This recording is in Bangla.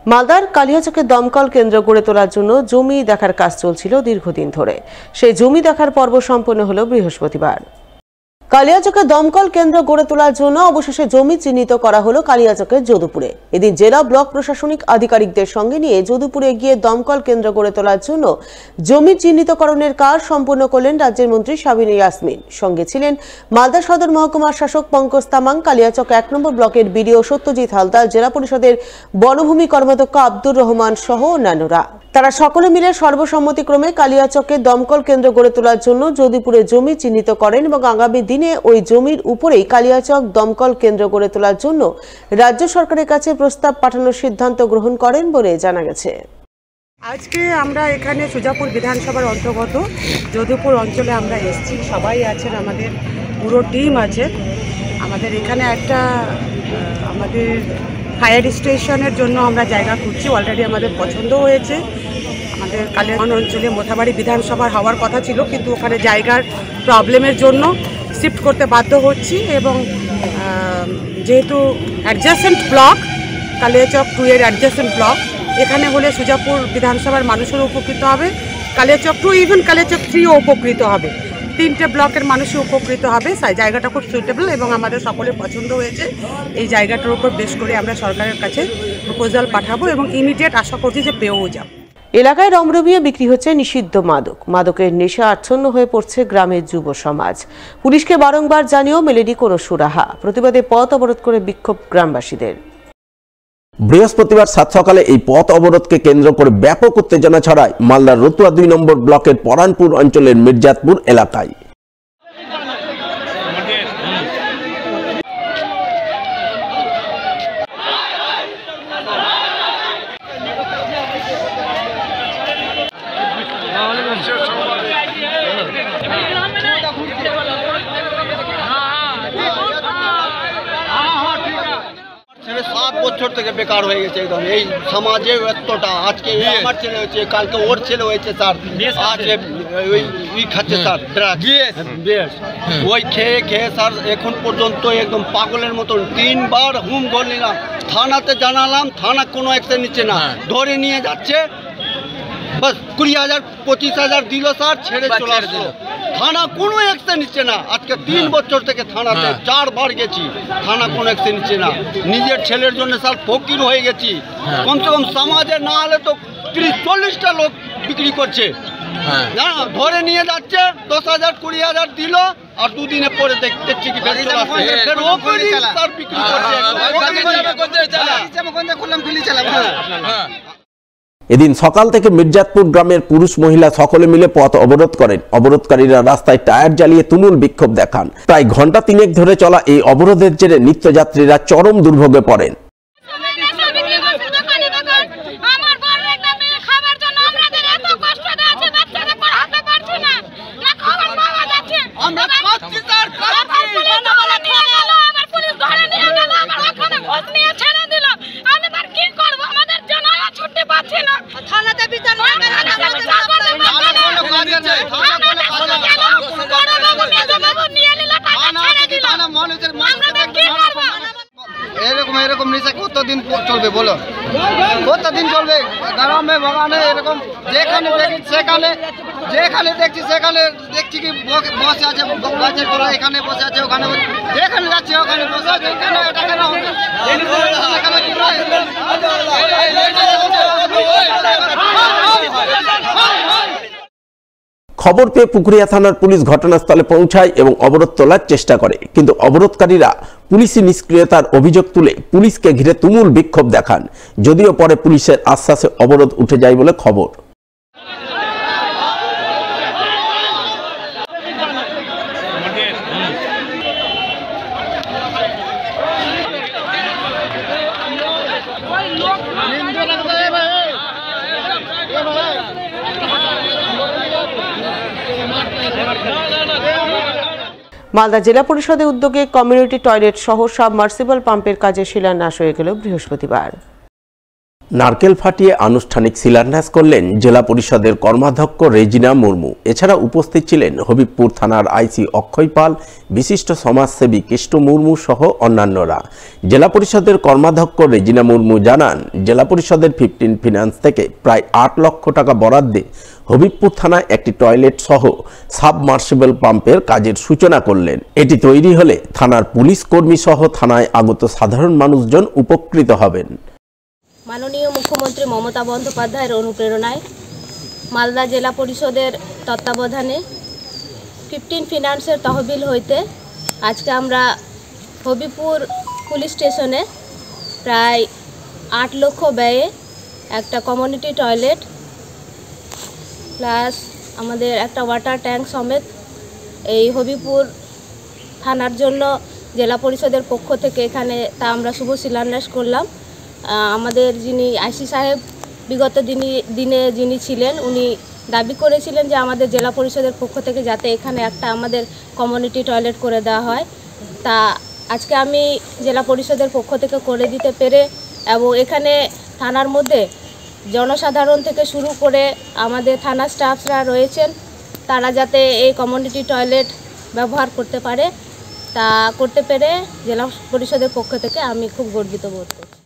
মালদার কালিয়াচকে দমকল কেন্দ্র গড়ে তোলার জন্য জমি দেখার কাজ চলছিল দীর্ঘদিন ধরে। সেই জমি দেখার পর্ব সম্পন্ন হলো বৃহস্পতিবার। কালিয়াচকে দমকল কেন্দ্র গড়ে তোলার জন্য অবশেষে জমি চিহ্নিত করা হলো কালিয়াচকের যদুপুরে। এদিন জেলা ব্লক প্রশাসনিক আধিকারিকদের সঙ্গে নিয়ে যদুপুরে গিয়ে দমকল কেন্দ্র গড়ে তোলার জন্য জমি চিহ্নিতকরণের কাজ সম্পন্ন করলেন রাজ্যের মন্ত্রী সাবিনা ইয়াসমিন। সঙ্গে ছিলেন মালদা সদর মহকুমার শাসক পঙ্কজ তামাং, কালিয়াচক ১ নম্বর ব্লকের বিডিও সত্যজিৎ হালদার, জেলা পরিষদের বনভূমি কর্মাধ্যক্ষ আব্দুর রহমান সহ অন্যান্যরা। তারা সকলে মিলে সর্বসম্মতিক্রমে কালিয়াচকে দমকল কেন্দ্র গড়ে তোলার জন্য যদুপুরে জমি চিহ্নিত করেন এবং আগামী দিনে ওই জমির উপরেই কালিয়াচক দমকল কেন্দ্র গড়ে তোলার জন্য রাজ্য সরকারের কাছে প্রস্তাব পাঠানোর সিদ্ধান্ত গ্রহণ করেন বলে জানা গেছে। আজকে আমরা এখানে সুজাপুর বিধানসভার অন্তর্গত যদুপুর অঞ্চলে আমরা এসেছি। সবাই আছেন, আমাদের পুরো টিম আছে। আমাদের এখানে একটা আমাদের ফায়ার স্টেশনের জন্য আমরা জায়গা খুঁজছি। অলরেডি আমাদের পছন্দ হয়েছে। আমাদের কালিয়াচক অঞ্চলে মোথাবাড়ি বিধানসভার হওয়ার কথা ছিল, কিন্তু ওখানে জায়গার প্রবলেমের জন্য শিফট করতে বাধ্য হচ্ছি। এবং যেহেতু অ্যাডজাসেন্ট ব্লক কালিয়াচক 2 এর অ্যাডজাসেন্ট ব্লক, এখানে হলে সুজাপুর বিধানসভার মানুষেরও উপকৃত হবে, কালিয়াচক 2 ইভেন কালিয়াচক 3ও উপকৃত হবে। 3টে ব্লকের মানুষই উপকৃত হবে। জায়গাটা খুব সুইটেবল এবং আমাদের সকলের পছন্দ হয়েছে। এই জায়গাটার উপর বেশ করে আমরা সরকারের কাছে প্রপোজাল পাঠাবো এবং ইমিডিয়েট আশা করছি যে পেয়েও যাব। এলাকায় রমরমিয়ে বিক্রি হচ্ছে নিষিদ্ধ মাদক। মাদকের নেশা আচ্ছন্ন হয়ে পড়ছে গ্রামের যুব সমাজ। পুলিশকে বারংবার জানিয়েও মেলেনি কোনো সুরাহা। প্রতিবাদে পথ অবরোধ করে বিক্ষোভ গ্রামবাসীদের। বৃহস্পতিবার সাত সকালে এই পথ অবরোধকে কেন্দ্র করে ব্যাপক উত্তেজনা ছড়ায় মালদার রতুয়া 2 নম্বর ব্লকের পরানপুর অঞ্চলের মির্জাতপুর এলাকায়। ছেলে 7 বছর থেকে বেকার হয়ে গেছে একদম। এই সমাজে এতটা, আজকে আমার ছেলে হয়েছে, কালকে ওর ছেলে হয়েছে স্যার। আজকে ওই খাচ্ছে স্যার ড্রাগস, ওই খেয়ে খেয়ে স্যার এখন পর্যন্ত একদম পাগলের মতন 3বার হুম ঘর নিলাম, থানাতে জানালাম, থানা কোনো অ্যাকশন নিচ্ছে না, ধরে নিয়ে যাচ্ছে। বাস 20,000 25,000 দিল স্যার, ছেড়ে চলে আসলো। থানা কোনো অ্যাকশন নিচ্ছে না। আজকে 3 বছর থেকে থানাতে 4বার গেছি, থানা কোনো অ্যাকশন নিচ্ছে না। নিজের ছেলের জন্য স্যার ফকির হয়ে গেছি। কমসে কম সমাজে না হলে তো 30-40টা লোক বিক্রি করছে। না, ধরে নিয়ে যাচ্ছে, 10,000 20,000 দিল, আর 2 দিনে পরে দেখছি কি বিক্রি করছে। এদিন সকাল থেকে মির্জাতপুর গ্রামের পুরুষ মহিলা সকলে মিলে পথ অবরোধ করেন। অবরোধকারীরা রাস্তায় টায়ার জ্বালিয়ে তুমুল বিক্ষোভ দেখান। প্রায় ঘন্টা 3 ধরে চলা এই অবরোধের জেরে নিত্যযাত্রীরা চরম দুর্ভোগে পড়েন। এরকম নিশা কতদিন চলবে বলো? কতদিন চলবে? গ্রামে বাগানে এরকম যেখানে দেখছি সেখানে দেখছি কি বসে আছে, গাছের তোরা এখানে বসে আছে, ওখানে যেখানে যাচ্ছে ওখানে বসে আছে। কেন এটা কেন হবে? খবর পেয়ে পুকুরিয়া থানার পুলিশ ঘটনাস্থলে পৌঁছায় এবং অবরোধ তোলার চেষ্টা করে, কিন্তু অবরোধকারীরা পুলিশি নিষ্ক্রিয়তার অভিযোগ তুলে পুলিশকে ঘিরে তুমুল বিক্ষোভ দেখান। যদিও পরে পুলিশের আশ্বাসে অবরোধ উঠে যায় বলে খবর। মালদা জেলা পরিষদের উদ্যোগে কমিউনিটি টয়লেট সহ সাবমার্সিবল পাম্পের কাজে শিলান্যাস হয়ে গেল বৃহস্পতিবার। নারকেল ফাটিয়ে আনুষ্ঠানিক শিলান্যাস করলেন জেলা পরিষদের কর্মাধ্যক্ষ রেজিনা মুর্মু। এছাড়া উপস্থিত ছিলেন হবিবপুর থানার আইসি অক্ষয় পাল, বিশিষ্ট সমাজসেবী কৃষ্ণ মুর্মু সহ অন্যান্যরা। জেলা পরিষদের কর্মাধ্যক্ষ রেজিনা মুর্মু জানান, জেলা পরিষদের 15 ফিন্যান্স থেকে প্রায় 8 লক্ষ টাকা বরাদ্দে হবিবপুর থানায় একটি টয়লেট সহ সাবমার্সিবল পাম্পের কাজের সূচনা করলেন। এটি তৈরি হলে থানার পুলিশ কর্মী সহ থানায় আগত সাধারণ মানুষজন উপকৃত হবেন। মাননীয় মুখ্যমন্ত্রী মমতা বন্দ্যোপাধ্যায়ের অনুপ্রেরণায় মালদা জেলা পরিষদের তত্ত্বাবধানে 15 ফিন্যান্সের তহবিল হইতে আজকে আমরা হবিবপুর পুলিশ স্টেশনে প্রায় 8 লক্ষ ব্যয়ে একটা কমিউনিটি টয়লেট প্লাস আমাদের একটা ওয়াটার ট্যাঙ্ক সমেত এই হবিবপুর থানার জন্য জেলা পরিষদের পক্ষ থেকে এখানে তা আমরা শুভ শিলান্যাস করলাম। আমাদের যিনি আইসি সাহেব বিগত দিনে যিনি ছিলেন, উনি দাবি করেছিলেন যে আমাদের জেলা পরিষদের পক্ষ থেকে যাতে এখানে একটা আমাদের কমিউনিটি টয়লেট করে দেওয়া হয়। তা আজকে আমি জেলা পরিষদের পক্ষ থেকে করে দিতে পেরে এবং এখানে থানার মধ্যে জনসাধারণ থেকে শুরু করে আমাদের থানা স্টাফরা রয়েছেন, তারা যাতে এই কমিউনিটি টয়লেট ব্যবহার করতে পারে তা করতে পেরে জেলা পরিষদের পক্ষ থেকে আমি খুব গর্বিত বোধ করি।